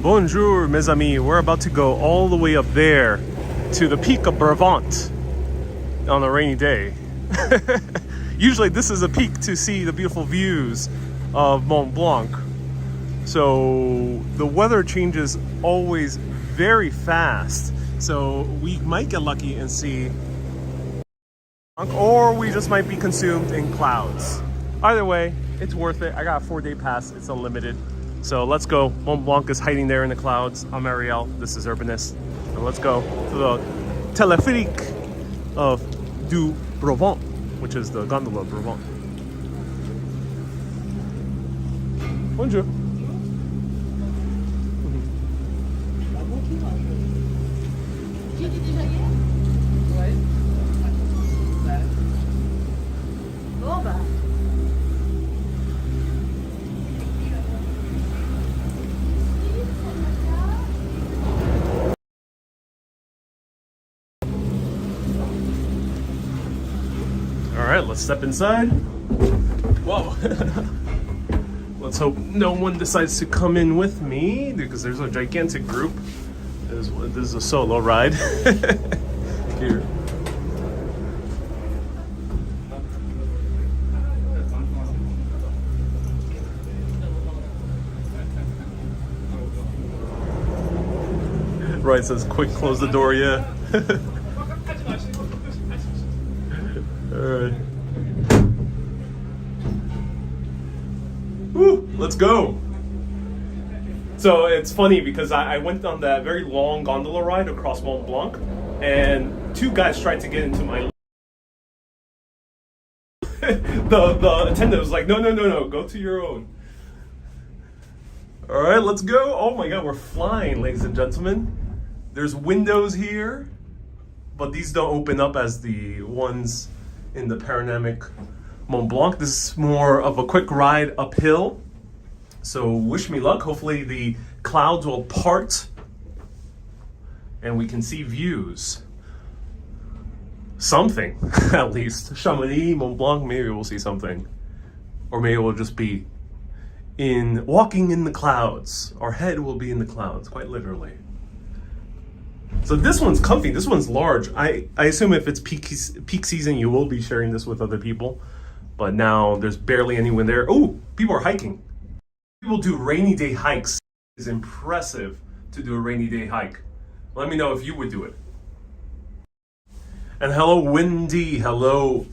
Bonjour, mes amis. We're about to go all the way up there to the peak of Brévent on a rainy day. Usually this is a peak to see the beautiful views of Mont Blanc. So the weather changes always very fast. So we might get lucky and see, or we just might be consumed in clouds. Either way, it's worth it. I got a 4-day pass. It's unlimited. So let's go. Mont Blanc is hiding there in the clouds. I'm Ariel. This is Urbanist. And let's go to the Téléphérique of du Brévent, which is the gondola of Brévent. Bonjour. All right, let's step inside. Whoa. Let's hope no one decides to come in with me because there's a gigantic group. This is a solo ride. Here. Right, says quick, close the door, yeah. Alright. Woo, let's go. So it's funny because I went on that very long gondola ride across Mont Blanc and two guys tried to get into my the attendant was like, no, go to your own. Alright, let's go. Oh my god, we're flying, ladies and gentlemen. There's windows here, but these don't open up as the ones in the panoramic Mont Blanc. This is more of a quick ride uphill. So wish me luck. Hopefully the clouds will part and we can see views. Something, at least. Chamonix, Mont Blanc, maybe we'll see something. Or maybe we'll just be walking in the clouds. Our head will be in the clouds, quite literally. So this one's comfy, this one's large. I assume if it's peak season, you will be sharing this with other people. But now there's barely anyone there. Oh, people are hiking. People do rainy day hikes. It's impressive to do a rainy day hike. Let me know if you would do it. And hello, Wendy. Hello,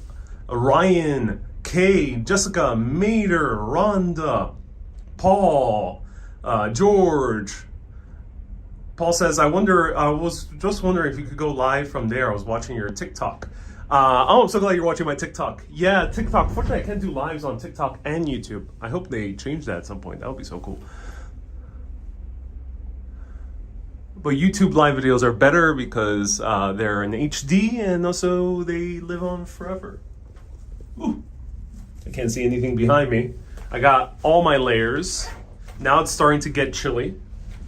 Ryan, Kay, Jessica, Mater, Rhonda, Paul, George. Paul says, I was just wondering if you could go live from there. I was watching your TikTok. Oh, I'm so glad you're watching my TikTok. Yeah, TikTok. Fortunately, I can't do lives on TikTok and YouTube. I hope they change that at some point. That would be so cool. But YouTube live videos are better because they're in HD and also they live on forever. Ooh, I can't see anything behind me. I got all my layers. Now it's starting to get chilly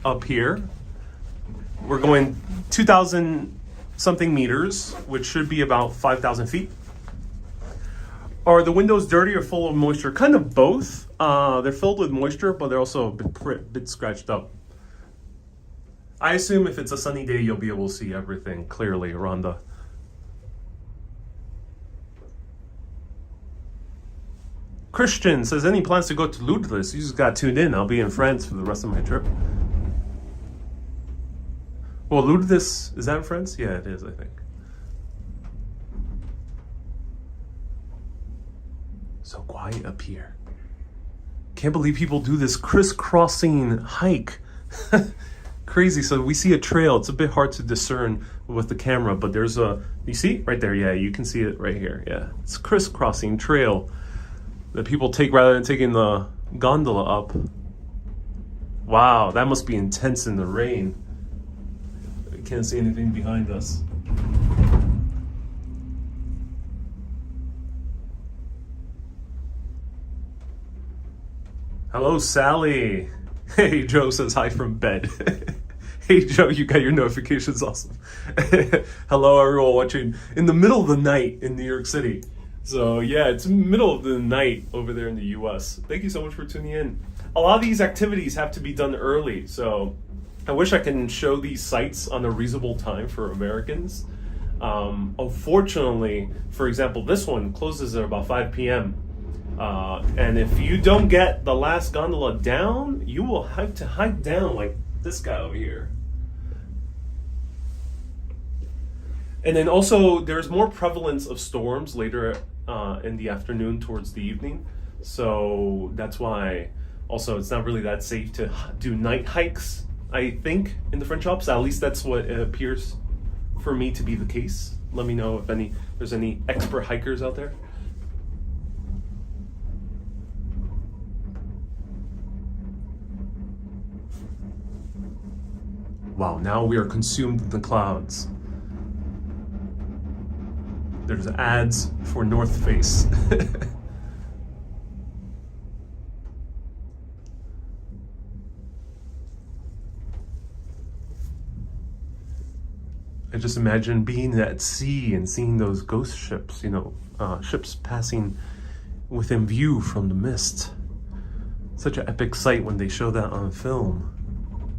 up here. We're going 2,000 something meters, which should be about 5,000 feet. Are the windows dirty or full of moisture? Kind of both. They're filled with moisture, but they're also a bit scratched up. I assume if it's a sunny day, you'll be able to see everything clearly, Rhonda. Christian says, any plans to go to Lourdes? You just got tuned in. I'll be in France for the rest of my trip. Well, Lourdes, is that in France? Yeah, it is, I think. So quiet up here. Can't believe people do this crisscrossing hike. Crazy. So we see a trail. It's a bit hard to discern with the camera, but there's you see right there? Yeah, you can see it right here. Yeah, it's a crisscrossing trail that people take rather than taking the gondola up. Wow, that must be intense in the rain. Can't see anything behind us. Hello, Sally. Hey, Joe says hi from bed. Hey, Joe, you got your notifications. Awesome. Hello, everyone watching in the middle of the night in New York City. So yeah, it's middle of the night over there in the US. Thank you so much for tuning in. A lot of these activities have to be done early, so I wish I can show these sites on a reasonable time for Americans. Unfortunately, for example, this one closes at about 5 p.m. And if you don't get the last gondola down, you will have to hike down like this guy over here. And then also, there's more prevalence of storms later in the afternoon towards the evening. So that's why also it's not really that safe to do night hikes, I think, in the French Alps. At least that's what it appears for me to be the case. Let me know if there's any expert hikers out there. Wow, now we are consumed in the clouds. There's ads for North Face. I just imagine being at sea and seeing those ghost ships, ships passing within view from the mist. Such an epic sight when they show that on film.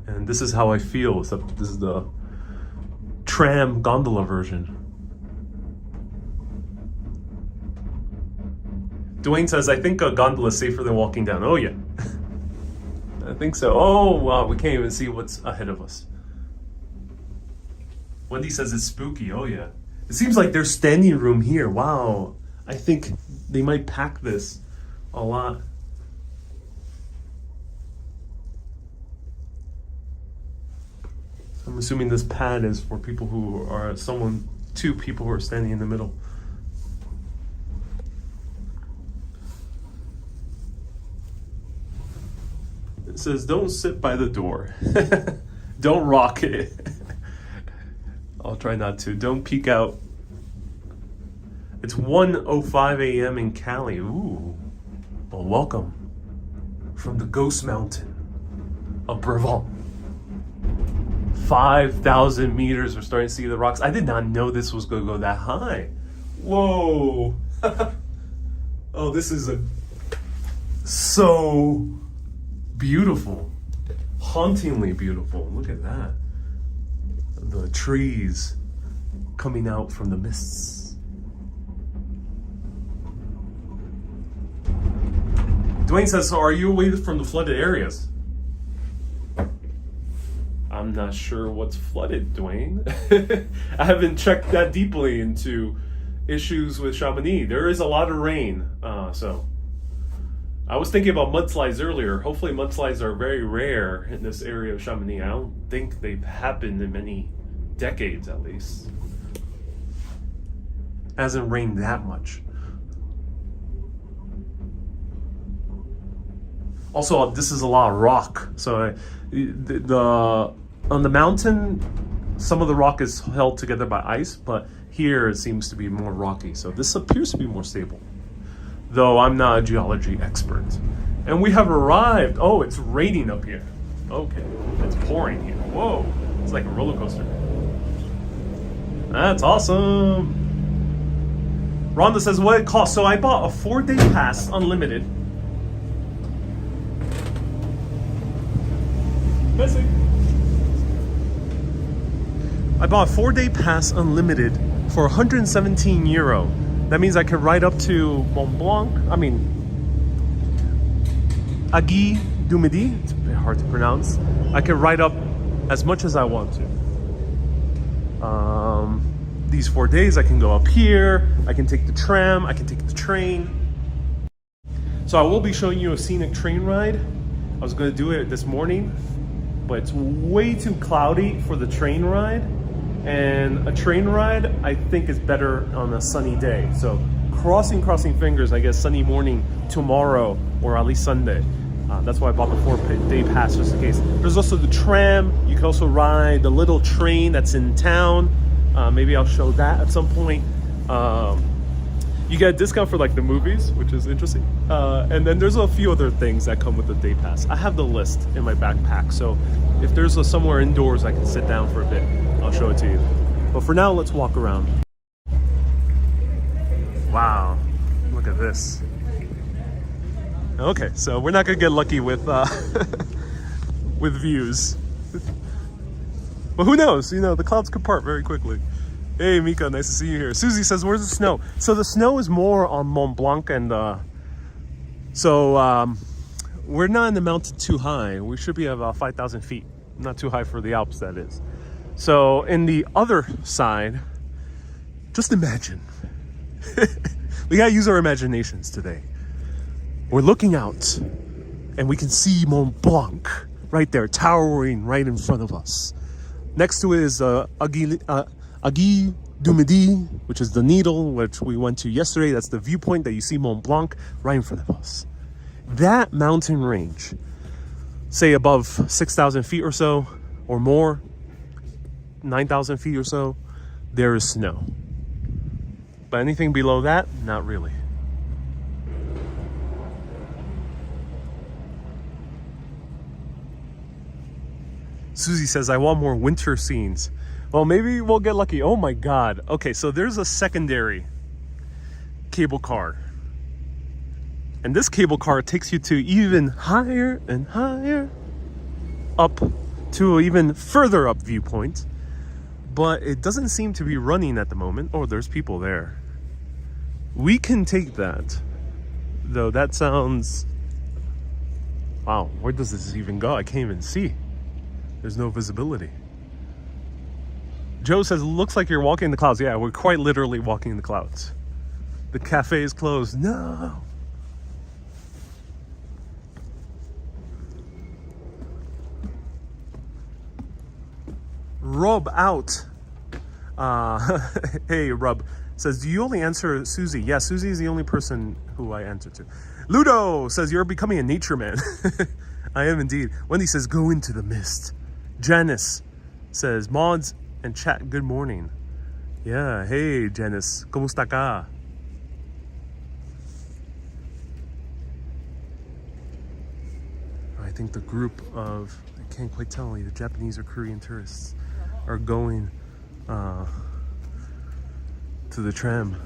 And this is how I feel, except this is the tram gondola version. Dwayne says, I think a gondola is safer than walking down. Oh yeah. I think so. Oh wow, we can't even see what's ahead of us. Wendy says it's spooky. Oh yeah. It seems like there's standing room here. Wow. I think they might pack this a lot. I'm assuming this pad is for people who are two people who are standing in the middle. It says, don't sit by the door. Don't rock it. I'll try not to. Don't peek out. It's 1:05 a.m. in Cali. Ooh. Well, welcome from the ghost mountain of Brévent. 5,000 meters. We're starting to see the rocks. I did not know this was going to go that high. Whoa. Oh, this is so beautiful. Hauntingly beautiful. Look at that. The trees coming out from the mists. Dwayne says, so are you away from the flooded areas? I'm not sure what's flooded, Dwayne. I haven't checked that deeply into issues with Chamonix. There is a lot of rain, so I was thinking about mudslides earlier. Hopefully mudslides are very rare in this area of Chamonix. I don't think they've happened in many decades, at least. Hasn't rained that much. Also, this is a lot of rock. So on the mountain, some of the rock is held together by ice, but here it seems to be more rocky. So this appears to be more stable, though I'm not a geology expert. And we have arrived. Oh, it's raining up here. Okay, it's pouring here. Whoa, it's like a roller coaster. That's awesome. Rhonda says, what it costs? So I bought a 4-day pass, unlimited. Missing. I bought a 4-day pass unlimited for 117 euro. That means I can ride up to Aiguille du Midi. It's a bit hard to pronounce. I can ride up as much as I want to. These 4 days, I can go up here. I can take the tram. I can take the train. So I will be showing you a scenic train ride. I was going to do it this morning, but it's way too cloudy for the train ride. And a train ride, I think, is better on a sunny day. So crossing fingers, I guess sunny morning tomorrow, or at least Sunday. That's why I bought the 4-day pass, just in case. There's also the tram. You can also ride the little train that's in town. Maybe I'll show that at some point. You get a discount for like the movies, which is interesting. And then there's a few other things that come with the day pass. I have the list in my backpack, so if there's somewhere indoors I can sit down for a bit, I'll show it to you. But for now, let's walk around. Wow, look at this. Okay, so we're not gonna get lucky with with views. Well, who knows? You know, the clouds could part very quickly. Hey, Mika, nice to see you here. Susie says, where's the snow? So the snow is more on Mont Blanc, and we're not in the mountain too high. We should be about 5,000 feet. Not too high for the Alps, that is. So in the other side, just imagine. We gotta use our imaginations today. We're looking out, and we can see Mont Blanc right there, towering right in front of us. Next to it is Aiguille du Midi, which is the needle, which we went to yesterday. That's the viewpoint that you see Mont Blanc right in front of us. That mountain range, say above 6,000 feet or so, or more, 9,000 feet or so, there is snow. But anything below that, not really. Susie says, I want more winter scenes. Well, maybe we'll get lucky. Oh my God. Okay, so there's a secondary cable car. And this cable car takes you to even higher and higher up to an even further up viewpoint. But it doesn't seem to be running at the moment. Oh, there's people there. We can take that. Though that sounds... Wow, where does this even go? I can't even see. There's no visibility. Joe says, looks like you're walking in the clouds. Yeah, we're quite literally walking in the clouds. The cafe is closed. No. Rob out. Hey, Rob says, do you only answer Susie? Yeah, Susie is the only person who I answer to. Ludo says, you're becoming a nature man. I am indeed. Wendy says, go into the mist. Janice says, mods and chat, good morning. Yeah, hey Janice, ¿cómo está acá? I think the group of, I can't quite tell, either Japanese or Korean tourists are going to the tram.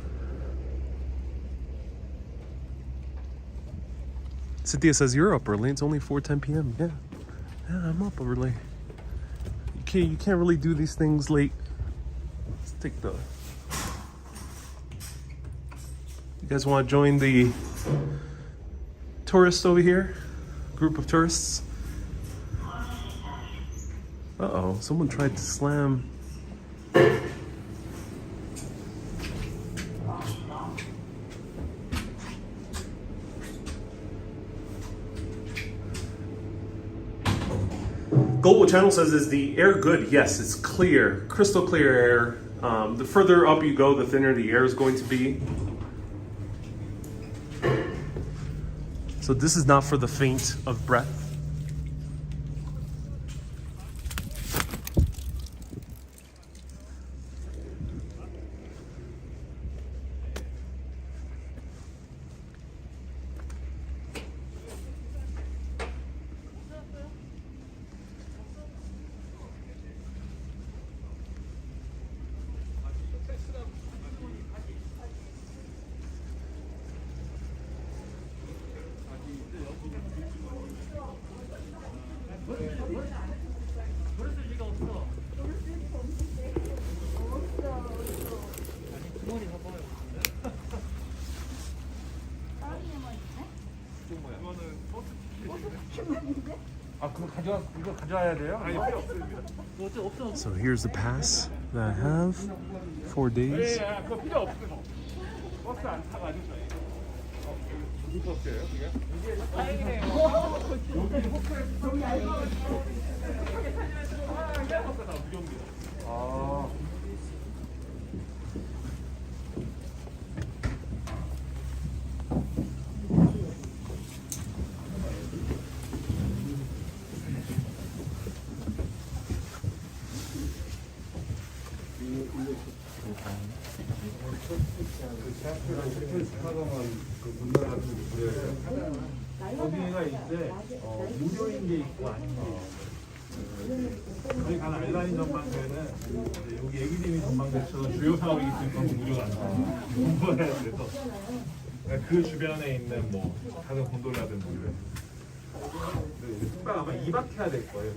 Cynthia says, you're up early, it's only 4:10 p.m. Yeah, I'm up early. You can't really do these things late. Let's take the... You guys want to join the tourists over here? Group of tourists? Uh-oh, someone tried to slam... Global Channel says, is the air good? Yes, it's clear, crystal clear air. The further up you go, the thinner the air is going to be. So this is not for the faint of breath. So here's the pass that I have. 4 days. 거기가 이제 무료인 게 있고 아닌 게 있어요. 저희 가는 알라인 전망대는 여기 애기님이 전망대처럼 주요 사업이기 때문에 무료가 안 나와요. 공부해야 돼서 그 주변에 있는 뭐 작은 곤돌라든 무료예요. 근데 특강 아마 2박 해야 될 거예요.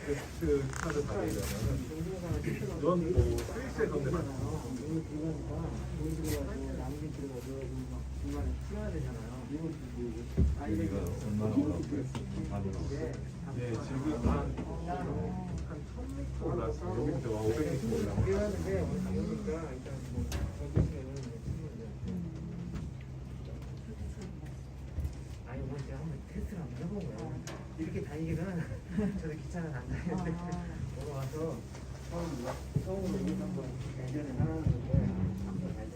데스크 카드 받으려면은 이건 뭐 스위스에 그런 데 많죠. 여기가 얼마나 올라왔고요? 많이 올라왔어요? 네, 지금 한 1000m 올랐어요. 여기 이제 500m 올랐어요. 아니 오늘 제가 한번 테스트를 한번 해보고요. 이렇게 다니기는 저도 귀찮아서 안 다니는데 오늘 와서 처음으로 이렇게 한번 예전에 하는 건데 한번 예전에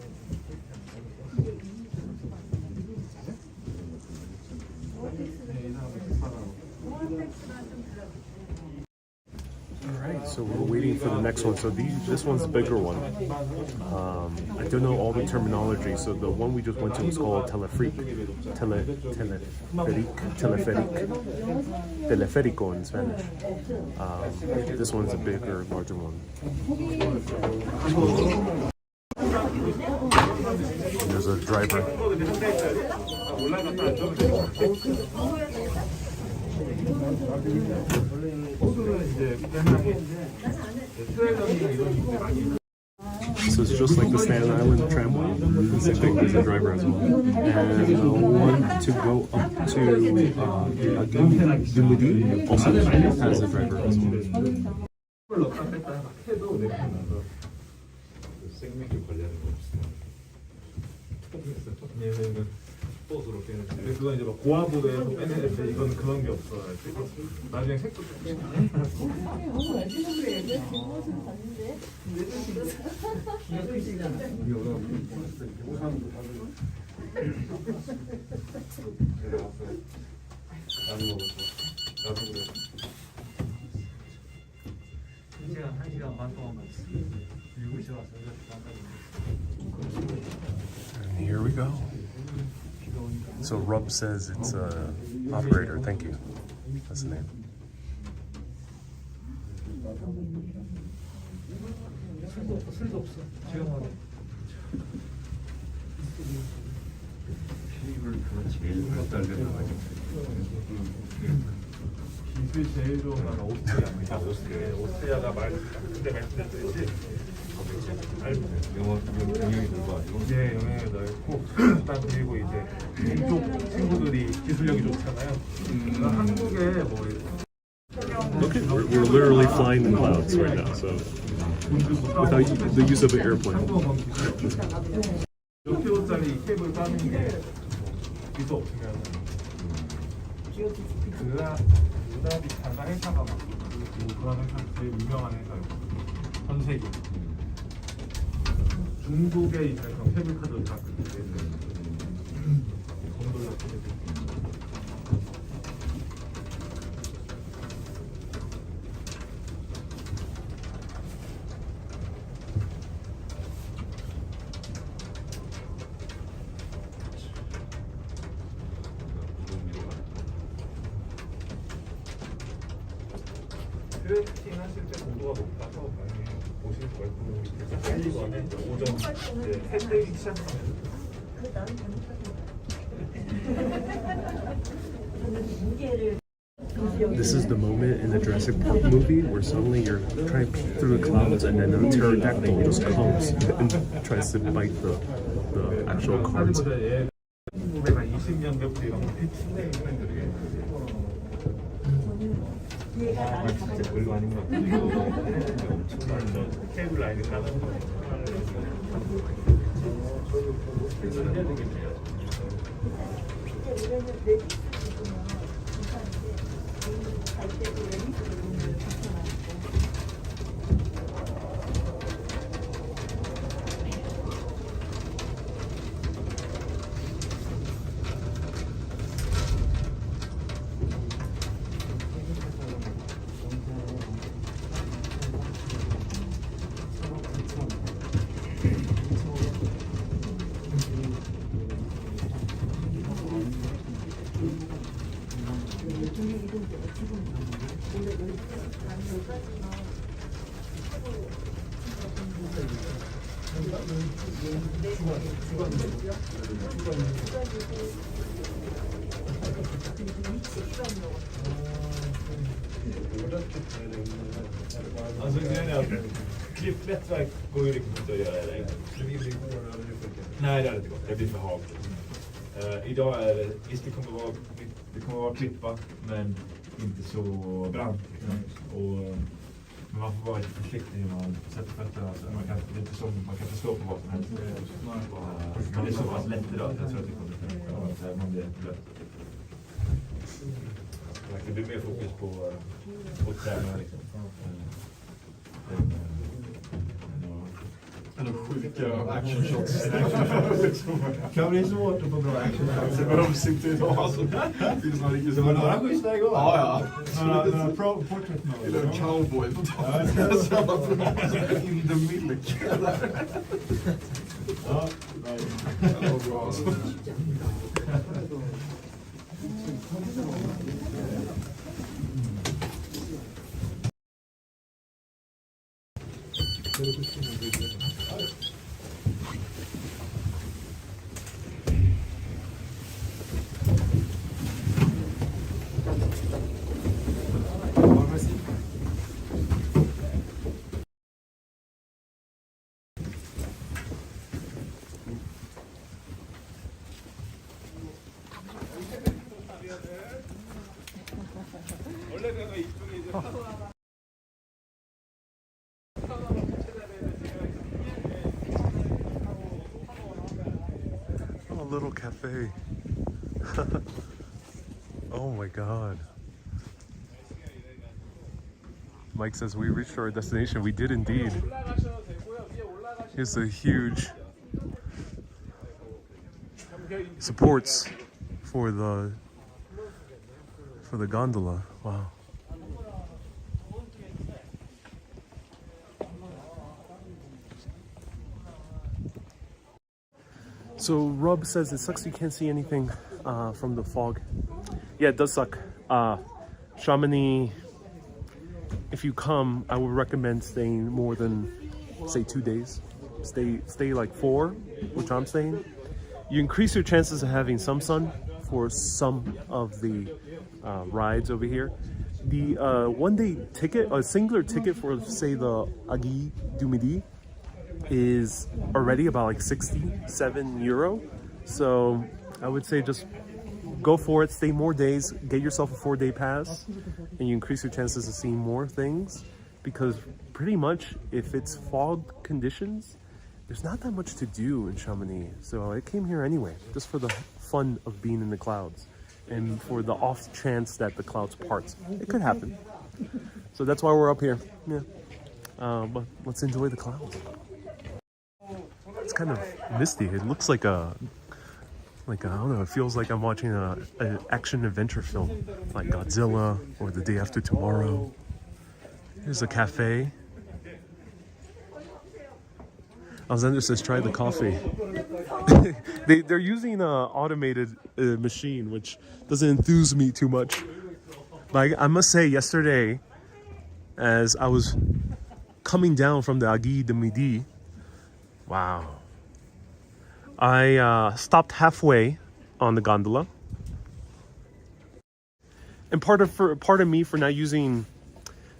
테스트 한번 해보고. Alright, so we're waiting for the next one. So this one's the bigger one. I don't know all the terminology. So the one we just went to was called Téléphérique. Teleférico in Spanish. This one's a bigger, larger one. There's a driver. So it's just like the Staten Island tramway. Same thing, there's a driver as well. And the one to go up to Dumudi also has a driver as well. 생명력 관리하는 거 없어요. 버스로 빼는. 근데 그건 이제 막 고화보도에서 빼내는데 이건 그런 게 없어. 나중에 색도 제가 1시간 반 동안 갔어요. 미국에 와서 And here we go. So Rub says it's operator. Thank you. That's the name. 술도 없어. 지금 하고. 그거 제일 발달된 거죠. 기술이 제일 좋은 나라 오스트리아입니다. 오스트리아가 그때 말씀드렸듯이 영향이 넓어가지고. 예, 영향이 넓고 일단 그리고 이제 이쪽 친구들이 기술력이 좋잖아요. 한국에 뭐 Look at we're literally flying in clouds right now. So without the use of an airplane. 몇 킬로짜리 케이블 빠는 게 비도 없으면 그다음에 잠깐 회사가 막 그런 회사 제일 유명한 회사예요. 전 세계. 중국에 있는 그런 케이블 카드 다 그렇게 건설을 트래킹 하실 때 고도가 높아서 많이 보실 수가 있고 밑에 살리거나 오전 해 뜨기 시작하면 This is the moment in the Jurassic Park movie where suddenly you're trying to peek through the clouds and then a pterodactyl just comes and tries to bite the actual cards. 내가 20년 겹치 이런 거 진짜 별거 아닌 것 같아요. 엄청난 케이블 라인이 가는 거. Alltså grejen är att klippnätverk går ju liksom inte att göra i längden. Nej, det hade inte gått. Det blir för halt. Idag är det, visst det kommer vara klippa, men inte så brant. Men man får vara lite försiktig när man sätter fötterna. Alltså, man kan inte stå på vad som helst. Men det är så pass lätt idag att jag tror att det kommer att man blir blöt. Det blir mer fokus på träning liksom. Eller sjuka actionshots. Kan bli svårt att få bra actionshots. Det behövs inte idag. Det var några schyssta igår. Ja. Några portrait mode. Eller en cowboy på in the milk. Ja, det var bra alltså. A little cafe. Oh my god. Mike says we reached our destination. We did indeed. Here's the huge supports for the gondola. Wow. So Rob says it sucks you can't see anything from the fog. Yeah, it does suck. Chamonix, if you come, I would recommend staying more than, say, 2 days. Stay like 4, which I'm staying. You increase your chances of having some sun for some of the rides over here. The 1-day ticket, a singular ticket for, say, the Agui du Midi is already about like 67 euro. So I would say just go for it, stay more days, get yourself a 4-day pass, and you increase your chances of seeing more things, because pretty much if it's fog conditions, there's not that much to do in Chamonix. So I came here anyway, just for the fun of being in the clouds and for the off chance that the clouds part. It could happen. So that's why we're up here. Yeah. But let's enjoy the clouds. It's kind of misty. It looks like I don't know, it feels like I'm watching an action adventure film, like Godzilla or The Day After Tomorrow. Here's a cafe. Alexander says try the coffee. They're using an automated machine, which doesn't enthuse me too much. But I must say, yesterday, as I was coming down from the Agui du Midi, wow. I stopped halfway on the gondola. And part of me for not using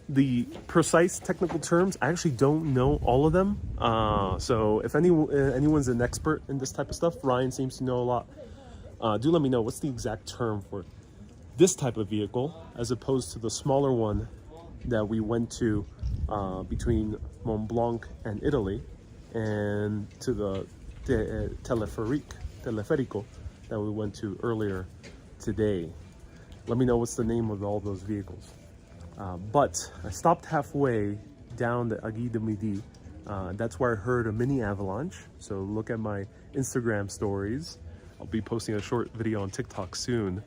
the precise technical terms, I actually don't know all of them. So if anyone's an expert in this type of stuff, Ryan seems to know a lot. Do let me know what's the exact term for this type of vehicle as opposed to the smaller one that we went to between Mont Blanc and Italy, and to the Téléphérique that we went to earlier today. Let me know what's the name of all those vehicles. But I stopped halfway down the Agui du Midi. That's where I heard a mini avalanche. So look at my Instagram stories. I'll be posting a short video on TikTok soon.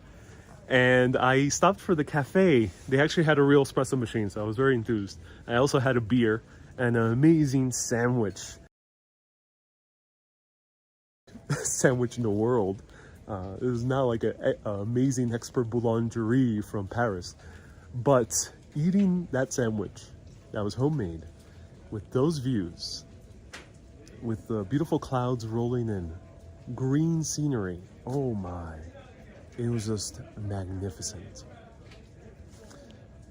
And I stopped for the cafe. They actually had a real espresso machine, so I was very enthused. I also had a beer and an amazing sandwich. Sandwich in the world. It was not like an amazing expert boulangerie from Paris, but eating that sandwich that was homemade with those views, with the beautiful clouds rolling in, green scenery, oh my, it was just magnificent.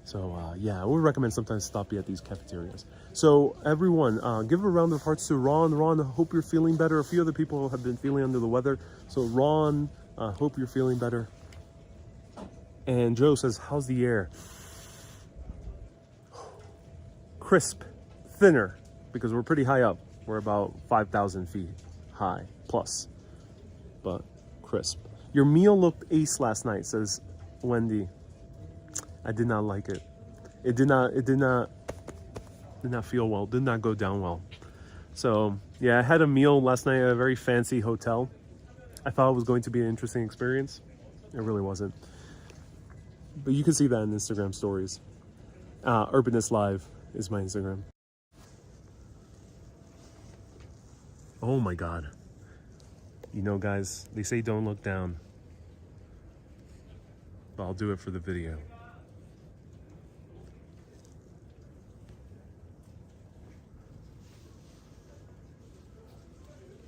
So yeah, I would recommend sometimes stopping at these cafeterias. So everyone, give a round of hearts to Ron. Ron, hope you're feeling better. A few other people have been feeling under the weather. So Ron, hope you're feeling better. And Joe says, how's the air? Crisp, thinner, because we're pretty high up. We're about 5,000 feet high plus, but crisp. Your meal looked ace last night, says Wendy. I did not like it. It did not feel well, did not go down well. So yeah, I had a meal last night at a very fancy hotel. I thought it was going to be an interesting experience. It really wasn't. But you can see that in Instagram stories. Urbanist Live is my Instagram. Oh my God. You know, guys, they say don't look down. But I'll do it for the video.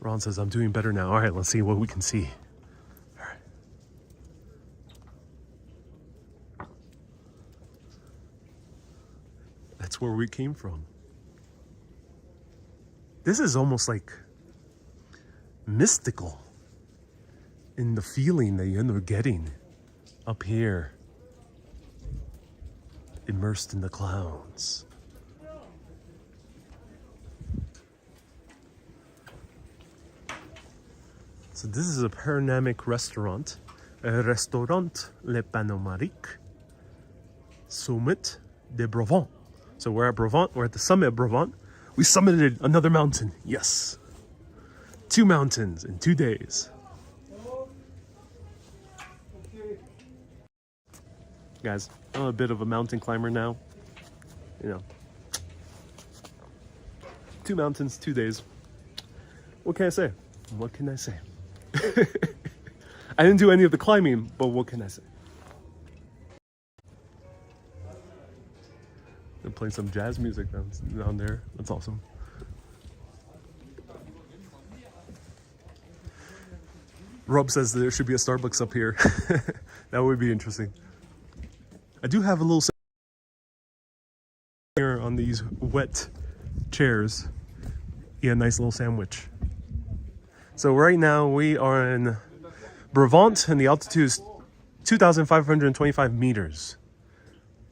Ron says, I'm doing better now. All right, let's see what we can see. All right. That's where we came from. This is almost like mystical in the feeling that you end up getting up here, immersed in the clouds. So this is a panoramic restaurant, Restaurant Le Panoramique, Summit de Brévent. So we're at Brévent, we're at the summit of Brévent. We summited another mountain, yes. 2 mountains in 2 days. Guys, I'm a bit of a mountain climber now. You know, 2 mountains, 2 days. What can I say? What can I say? I didn't do any of the climbing, but what can I say? They're playing some jazz music down there. That's awesome. Rob says there should be a Starbucks up here. That would be interesting. I do have a little here on these wet chairs. Yeah, nice little sandwich. So right now we are in Brévent and the altitude is 2,525 meters.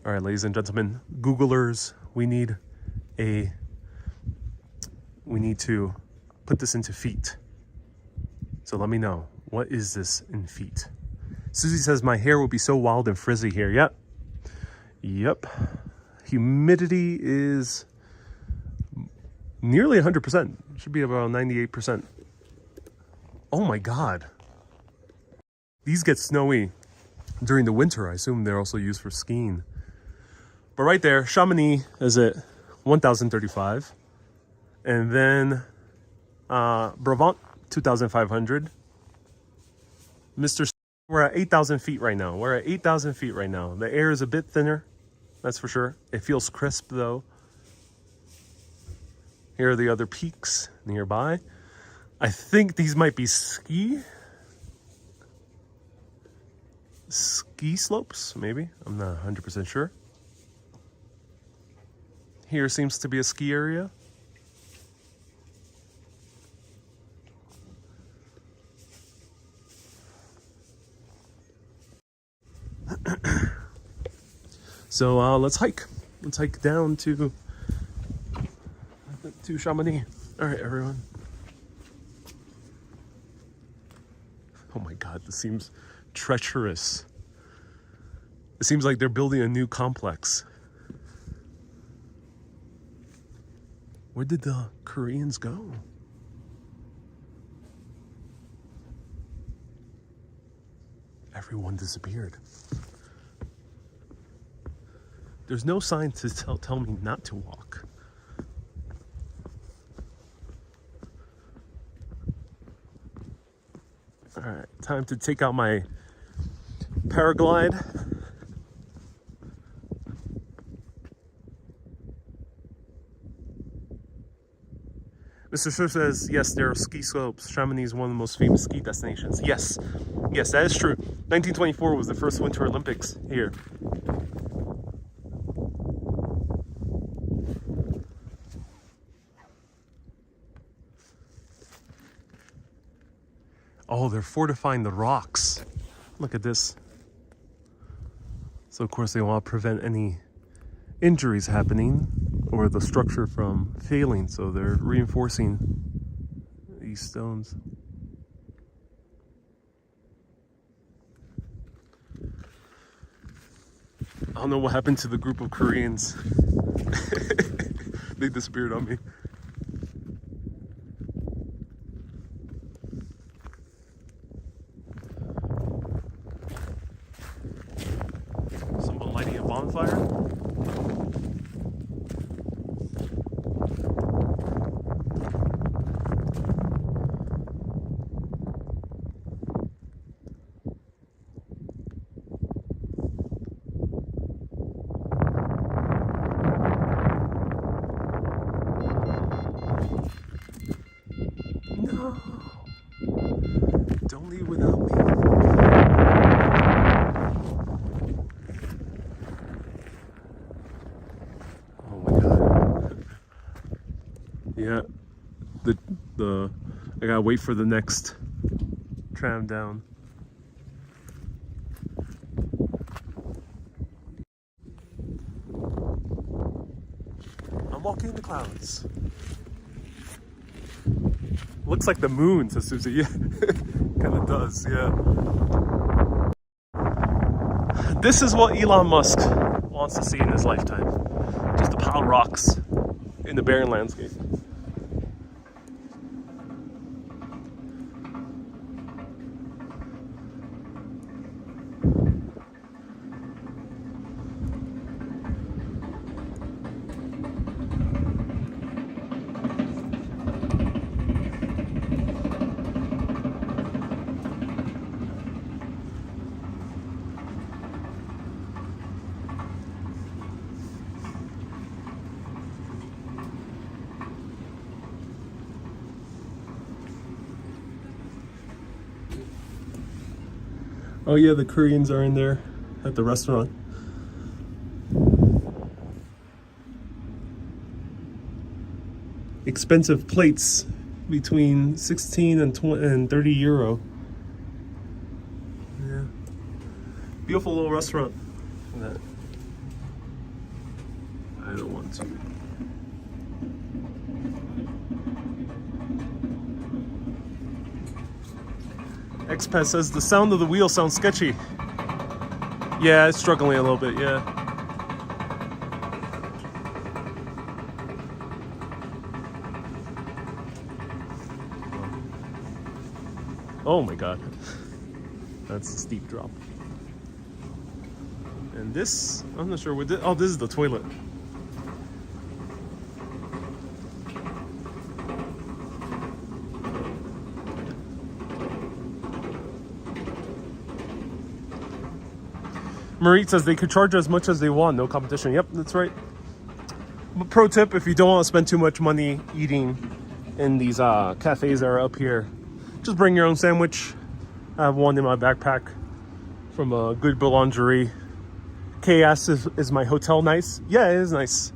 All right, ladies and gentlemen, Googlers, we need to put this into feet. So let me know, what is this in feet? Susie says my hair will be so wild and frizzy here. Yep. Humidity is nearly 100%. Should be about 98%. Oh my God. These get snowy during the winter. I assume they're also used for skiing. But right there, Chamonix is at 1,035. And then Brévent, 2,500. We're at 8,000 feet right now. We're at 8,000 feet right now. The air is a bit thinner, that's for sure. It feels crisp though. Here are the other peaks nearby. I think these might be ski slopes, maybe. I'm not 100% sure. Here seems to be a ski area. So let's hike. Let's hike down to Chamonix. All right, everyone. Oh my God, this seems treacherous. It seems like they're building a new complex. Where did the Koreans go? Everyone disappeared. There's no sign to tell me not to walk. All right, time to take out my paraglide. Mr. Sir says, yes, there are ski slopes. Chamonix is one of the most famous ski destinations. Yes, that is true. 1924 was the first Winter Olympics here. Oh, they're fortifying the rocks. Look at this. So of course they want to prevent any injuries happening or the structure from failing. So they're reinforcing these stones. I don't know what happened to the group of Koreans. They disappeared on me. Someone lighting a bonfire? No! Don't leave without me. Oh my god. Yeah. I gotta wait for the next tram down. I'm walking in the clouds. Looks like the moon, says Susie. Yeah, kind of does, yeah. This is what Elon Musk wants to see in his lifetime. Just a pile of rocks in the barren landscape. Oh yeah, the Koreans are in there at the restaurant. Expensive plates between 16 and 30 euro. Yeah. Beautiful little restaurant. I don't want to. Expat says the sound of the wheel sounds sketchy. Yeah, it's struggling a little bit, yeah. Oh my god. That's a steep drop. And this, I'm not sure what this, oh, this is the toilet. Marie says they could charge as much as they want, no competition. Yep, that's right. But pro tip, if you don't want to spend too much money eating in these cafes that are up here, just bring your own sandwich. I have one in my backpack from a good boulangerie. KS is my hotel nice? Yeah, it is nice.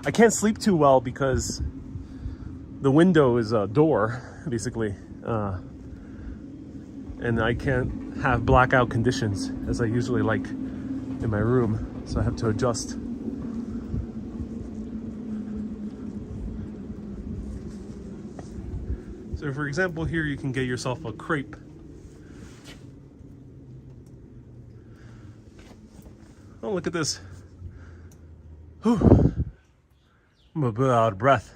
I can't sleep too well because the window is a door, basically. And I can't have blackout conditions as I usually like in my room, so I have to adjust. So for example, here you can get yourself a crepe. Oh, look at this. Whew. I'm a bit out of breath.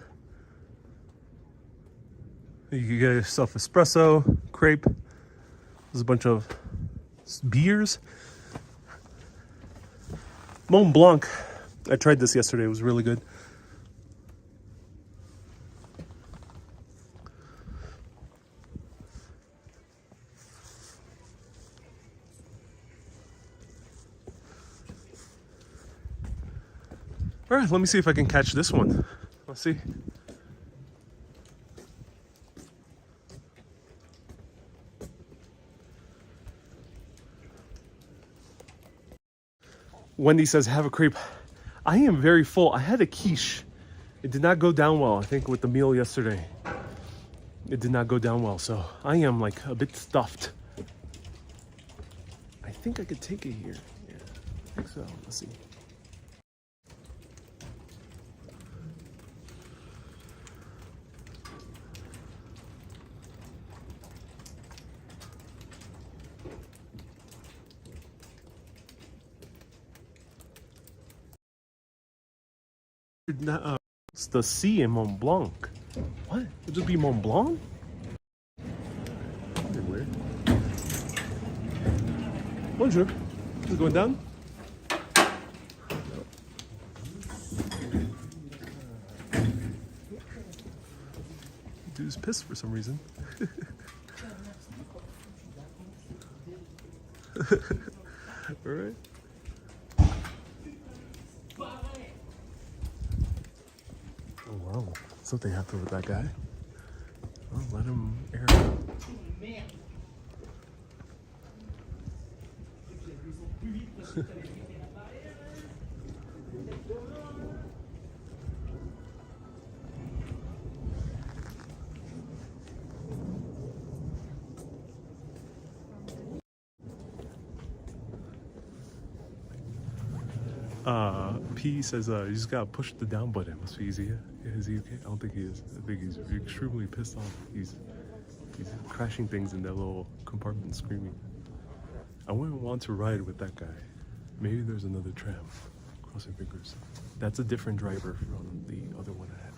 You can get yourself espresso, crepe. There's a bunch of beers. Mont Blanc. I tried this yesterday. It was really good. All right, let me see if I can catch this one. Let's see. Wendy says, have a crepe. I am very full. I had a quiche. It did not go down well, I think, with the meal yesterday. it did not go down well, so I am like a bit stuffed. I think I could take it here. Yeah, I think so. Let's see. It's the C in Mont Blanc. What? Would this be Mont Blanc? Very weird. Bonjour. Is it going down? Dude's pissed for some reason. All right. Oh wow, something happened with that guy. Well, let him air it out. P says you just gotta push the down button. Must be easier. Yeah, is he okay? I don't think he is. I think he's extremely pissed off. He's crashing things in that little compartment, screaming. I wouldn't want to ride with that guy. Maybe there's another tram. Crossing fingers. That's a different driver from the other one I had.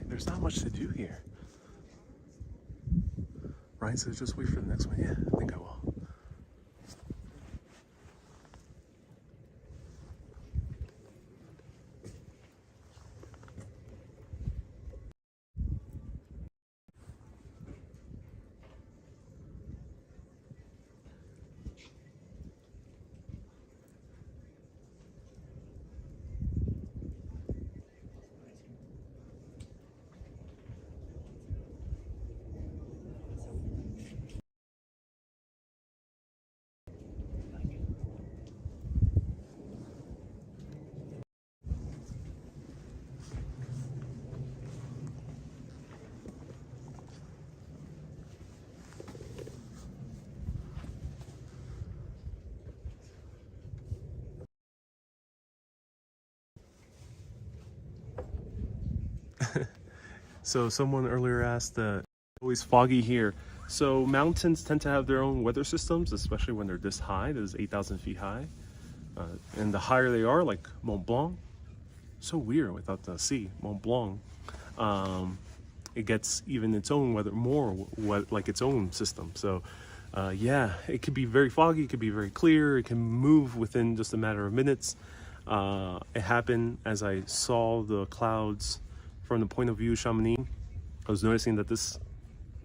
There's not much to do here. Ryan says just wait for the next one. Yeah, I think I will. So someone earlier asked, always foggy here. So mountains tend to have their own weather systems, especially when they're this high. This is 8,000 feet high. And the higher they are, like Mont Blanc, so weird without the sea, Mont Blanc, it gets even its own weather, like its own system. So yeah, it could be very foggy, it could be very clear, it can move within just a matter of minutes. It happened as I saw the clouds from the point of view Chamonix. I was noticing that this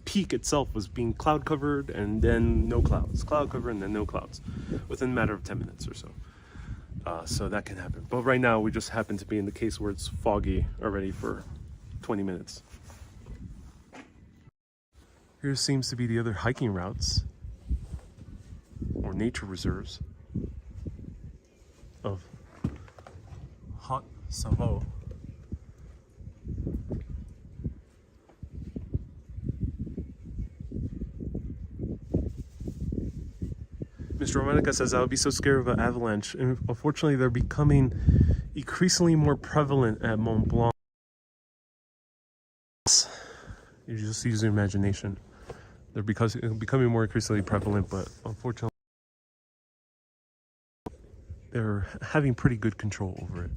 peak itself was being cloud covered and then no clouds, cloud covered and then no clouds within a matter of 10 minutes or so. So that can happen. But right now we just happen to be in the case where it's foggy already for 20 minutes. Here seems to be the other hiking routes or nature reserves of Haute Savoie. Mr. Romanica says, I would be so scared of an avalanche. And unfortunately, they're becoming increasingly more prevalent at Mont Blanc. You just use your imagination. They're becoming more increasingly prevalent, but unfortunately, they're having pretty good control over it.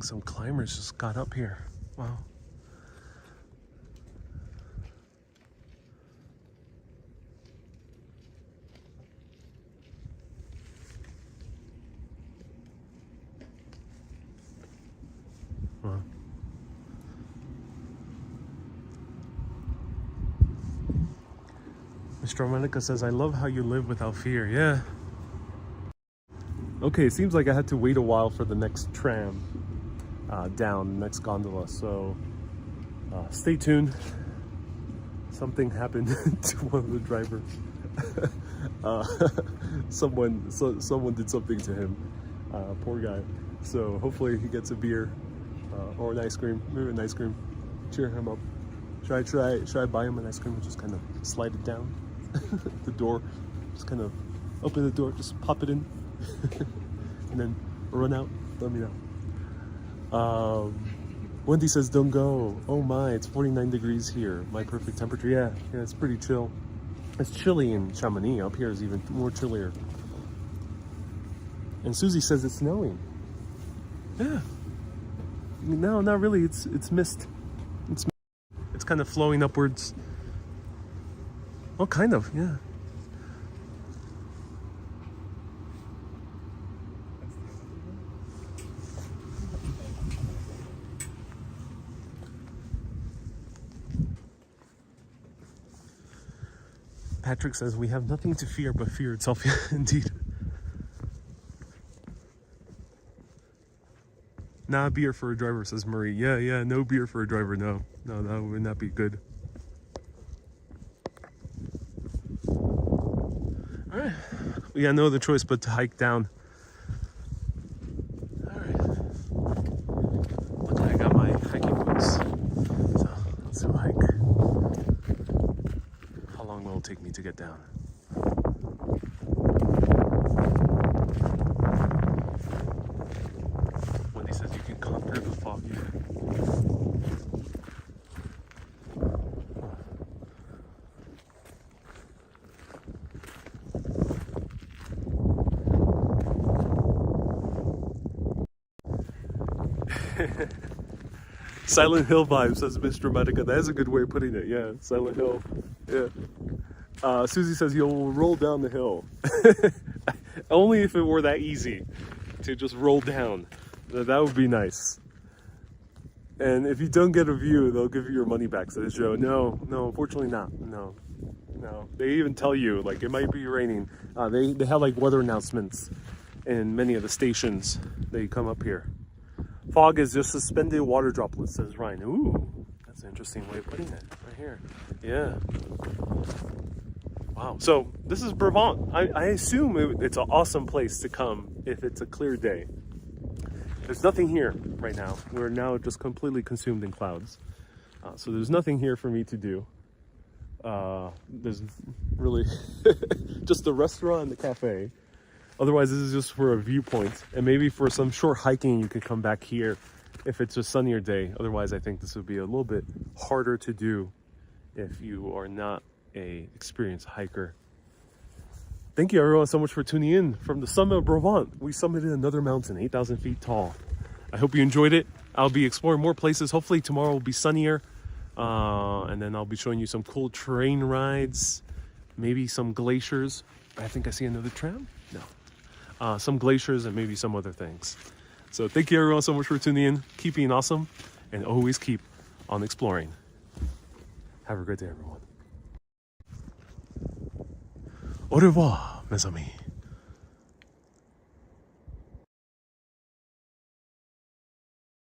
some climbers just got up here. Wow. Wow. Mr. Monica says, I love how you live without fear. Yeah. Okay, it seems like I had to wait a while for the next tram down, next gondola. So stay tuned. Something happened to one of the drivers. Someone did something to him. Poor guy. So hopefully he gets a beer or an ice cream. Maybe an ice cream. Cheer him up. Should I buy him an ice cream and just kind of slide it down the door? Just kind of open the door, just pop it in, and then run out. Let me know. Wendy says, don't go. Oh my, it's 49 degrees here. My perfect temperature. Yeah, it's pretty chill. It's chilly in Chamonix. Up here is even more chillier. And Susie says it's snowing. Yeah. No, not really. It's mist. It's kind of flowing upwards. Oh, kind of, yeah. Patrick says, we have nothing to fear but fear itself. Yeah, indeed. Not beer for a driver, says Marie. Yeah, no beer for a driver, no. No, that would not be good. Alright. We got no other choice but to hike down. Alright. Look, I got my hiking boots. So, let's do a hike. How long will it take me to get down? Wendy says you can conquer the fog. Silent Hill vibes, says Mr. Medica. That is a good way of putting it. Yeah, Silent Hill. Yeah. Susie says you'll roll down the hill. Only if it were that easy to just roll down. That would be nice. And if you don't get a view, they'll give you your money back, says Joe. No, unfortunately not. No. They even tell you, like, it might be raining. They have like weather announcements in many of the stations that you come up here. Fog is just suspended water droplets, says Ryan. Ooh, that's an interesting way of putting it right here. Yeah. Wow. So this is Brévent. I assume it's an awesome place to come if it's a clear day. There's nothing here right now. We're now just completely consumed in clouds. So there's nothing here for me to do. There's really just the restaurant and the cafe. Otherwise, this is just for a viewpoint, and maybe for some short hiking, you could come back here if it's a sunnier day. Otherwise, I think this would be a little bit harder to do if you are not an experienced hiker. Thank you everyone so much for tuning in from the summit of Brévent. We summited another mountain, 8,000 feet tall. I hope you enjoyed it. I'll be exploring more places. Hopefully tomorrow will be sunnier, and then I'll be showing you some cool train rides, maybe some glaciers. I think I see another tram. No. Some glaciers and maybe some other things. So thank you everyone so much for tuning in. Keep being awesome and always keep on exploring. Have a great day, everyone. Au revoir, mes amis.